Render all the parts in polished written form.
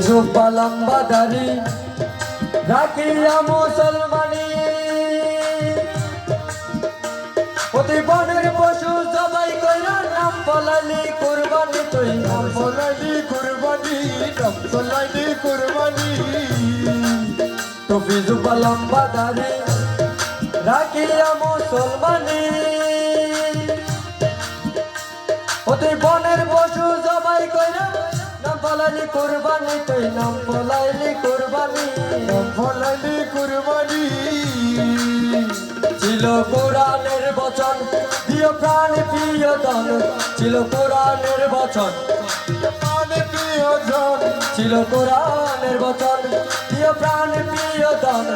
জুব্বা লম্বা দাড়ি রাখিয়া মুসলমানি প্রতি বনের পশু জবাই কইরা নাম বলালি কুরবানি তুই নাম বলালি কুরবানি নাম বলালি কুরবানি টুপি জুব্বা লম্বা দাড়ি রাখিয়া মুসলমানি প্রতি বনের পশু জবাই কইরা নাম বলালি কুরবানি তুই নাম বলাইলি কুরবানি নাম বলাইলি কুরবানি ছিল কোরআনের বচন দিও প্রাণ প্রিয় ধন ছিল কোরআনের বচন প্রাণ প্রিয় ধন ছিল কোরআনের বচন দিও প্রাণ প্রিয় ধন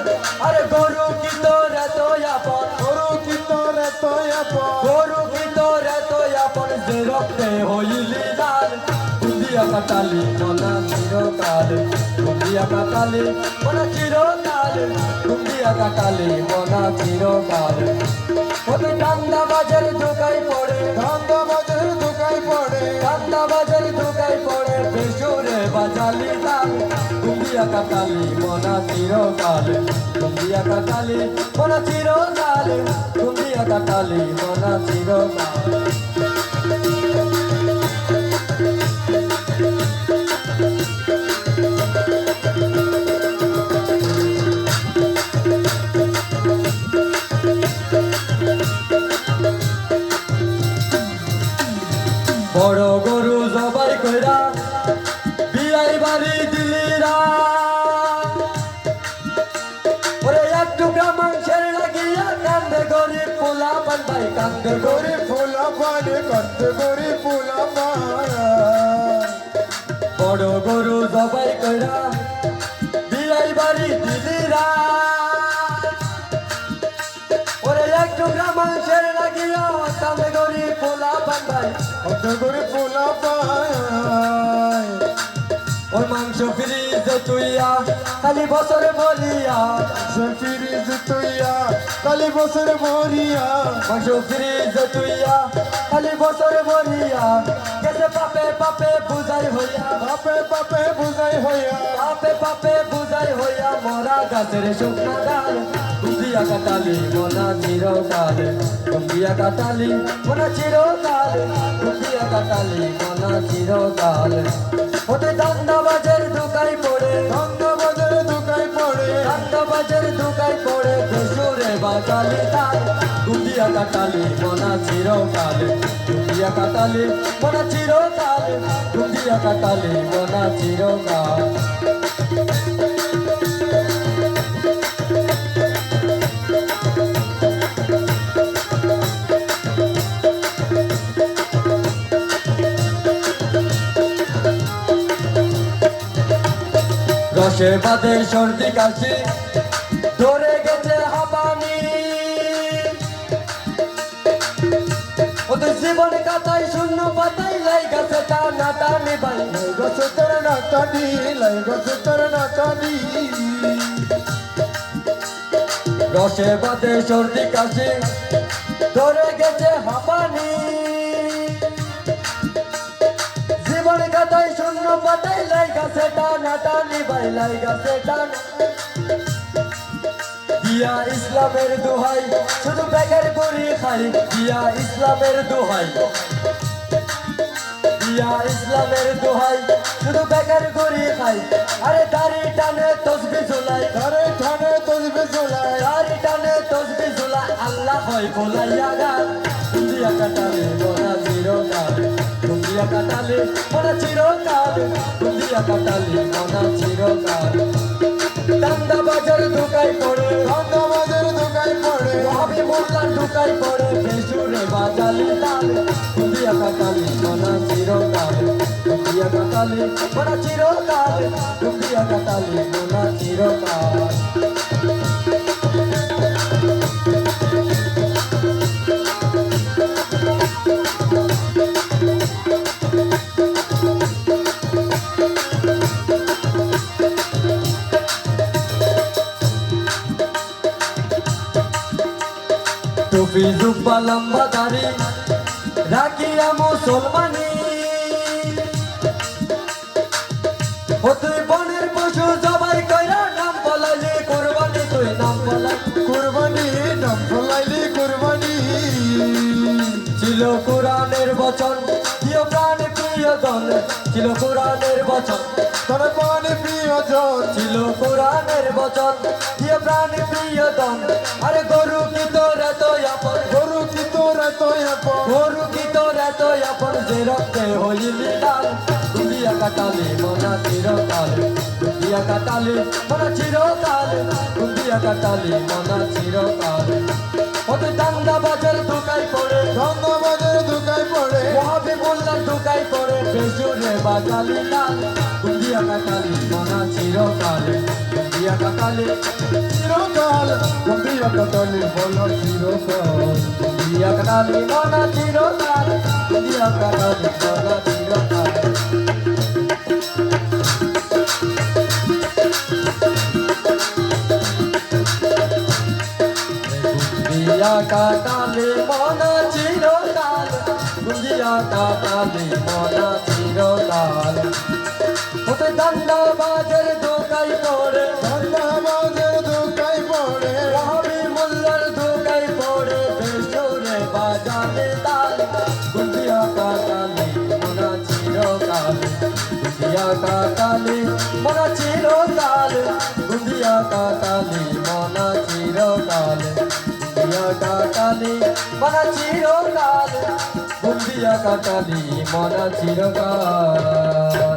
আরে গরু কি তোর এত আপন গরু কি তোর এত আপন গরু কি তোর এত আপন যে রক্তে হইলি লাল দুনিয়া কাটালি মনা চিরকাল দুনিয়া কাটালি মনা চিরকাল দুনিয়া কাটালি মনা চিরকাল ওতে ঠান্ডা বাজার ঢোকাই পড়ে ঠান্ডা বাজার ঢোকাই পড়ে ঠান্ডা বাজার ঢোকাই পড়ে বেসুরে বাজালি তাল দুনিয়া কাটালি মনা চিরকাল দুনিয়া কাটালি মনা চিরকাল দুনিয়া কাটালি মনা চিরকাল বড় গরু জবাই কইরা বিয়াই বাড়ি দিলিরা ওরে এক টুকরা মাংসের লাগিয়া কান্দে গরিব পোলা পান ভাই কান্দে গরিব পোলা পান কান্দে গরিব পোলা পান বড় গরু জবাই কইরা বিয়াই বাড়ি দিলিরা ওরে এক টুকরা মাংসের লাগিয়া কান্দে গরিব পোলা পান ভাই করে পোলা পায় ওই মাংস ফ্রিজে তুইয়া খালি বছরে ভরিয়া ফ্রিজ তুইয়া খালি বছরে ভরিয়া মাংস ফ্রিজে তুইয়া খালি বছরে ভরিয়া গেছে পাপে পাপে বুঝাই হইয়া পাপে পাপে বুঝাই হইয়া পাপে পাপে বুঝাই হইয়া মরা গাছের শুকনা ডাল দুনিয়া কাটালি মনা চিরকাল দুনিয়া কাটালি মনা চিরকাল দুনিয়া কাটালি মনা চিরকাল ওতে ঠান্ডা বাজার ঢুকাই পড়ে ঠান্ডা বাজার ঢুকাই পড়ে ঠান্ডা বাজার ঢুকাই পড়ে বেসুরে বাজালি তাল দুনিয়া কাটালি মনা চিরকাল দুনিয়া কাটালি মনা চিরকাল দুনিয়া কাটালি মনা চিরকাল রসে বাদে সর্দি কাশি ধরে গেছে হাবানি ওদের জীবন কাটাই শূন্য পাতাই লাই গেছে টানা টানি ভাই লাই গেছে তোর না টানি লাই গেছে তোর না টানি রসে বাদে সর্দি কাশি ধরে গেছে হাবানি জীবন কাটাই শূন্য পাতাই লাই গেছে টানা টানি ভাই লাই গেছে টানা দিয়া ইসলামের দোহাই শুধু বেকার করি খাই দিয়া ইসলামের দোহাই দিয়া ইসলামের দোহাই শুধু বেকার করি খাই আরে দাড়ি টানে তসবি ঝোলাই দাড়ি টানে তসবি ঝোলাই দাড়ি টানে তসবি ঝোলাই আল্লাহ হয় ভোলাইয়া গান দুনিয়া কাটালে মনা চিরকাল দুনিয়া কাটালে মনা চিরকাল দুনিয়া কাটালে মনা চিরকাল ঠান্ডা বাজার ঢুকাই পড়ে ঠান্ডা বাজার ঢুকাই পড়ে ভাবি মোল্লার ঢুকাই পড়ে বেসুরে বাজালি তাল দুনিয়া কাটালে মনা চিরকাল দুনিয়া কাটালে মনা চিরকাল দুনিয়া কাটালে মনা চিরকাল টুপি জুব্বা লম্বা দাড়ি রাখিয়া মুসলমানি ও তুই বনের পশু জবাই কইরা নাম বলাইলি কুরবানি তুই নাম বলাই কুরবানি নাম বলাইলি কুরবানি ছিল কোরআনের বচন প্রিয় প্রাণ প্রিয়জন ছিল কোরআনের বচন তোর প্রাণ প্রিয়জন ছিল কোরআনের বচন প্রিয় প্রাণ প্রিয়জন আরে গরু কি তোর এত আপন গরু কি তোর এত আপন গরু কি তোর এত আপন যে রক্তে হইলি লাল দুনিয়া কাটালি মনা চিরকাল দুনিয়া কাটালি মনা চিরকাল দুনিয়া কাটালি মনা চিরকাল কত দান্দা বাজার দোকাই পড়ে ধন্যবাদের দুকায় পড়ে মহাবি মোল্লার দোকাই পড়ে বেজুরে বাগালি লাল দুনিয়া কাটালি মনা চিরকাল দুনিয়া কাটালি চিরকাল গম্ভীর কতলি বল চিরকাল দুনিয়া কাটালি মনা চিরকাল দুনিয়া কাটালি মনা চিরকাল গুন্দিয়া কাটালে মনা চিরকাল গুন্দিয়া কাটালে মনা চিরকাল ওতে দান্দা বাজার দোকাই পড়ে ধন্যবাদের দুকায় পড়ে মহাবি মোল্লার দোকাই পড়ে বেজুরে বাজালে তাল গুন্দিয়া কাটালে মনা চিরকাল গুন্দিয়া কাটালে মনা চিরকাল গুন্দিয়া কাটালে মনা চিরকাল গুন্দিয়া কাটালে মনা চিরকাল গুন্দিয়া কাটালে মনা চিরকাল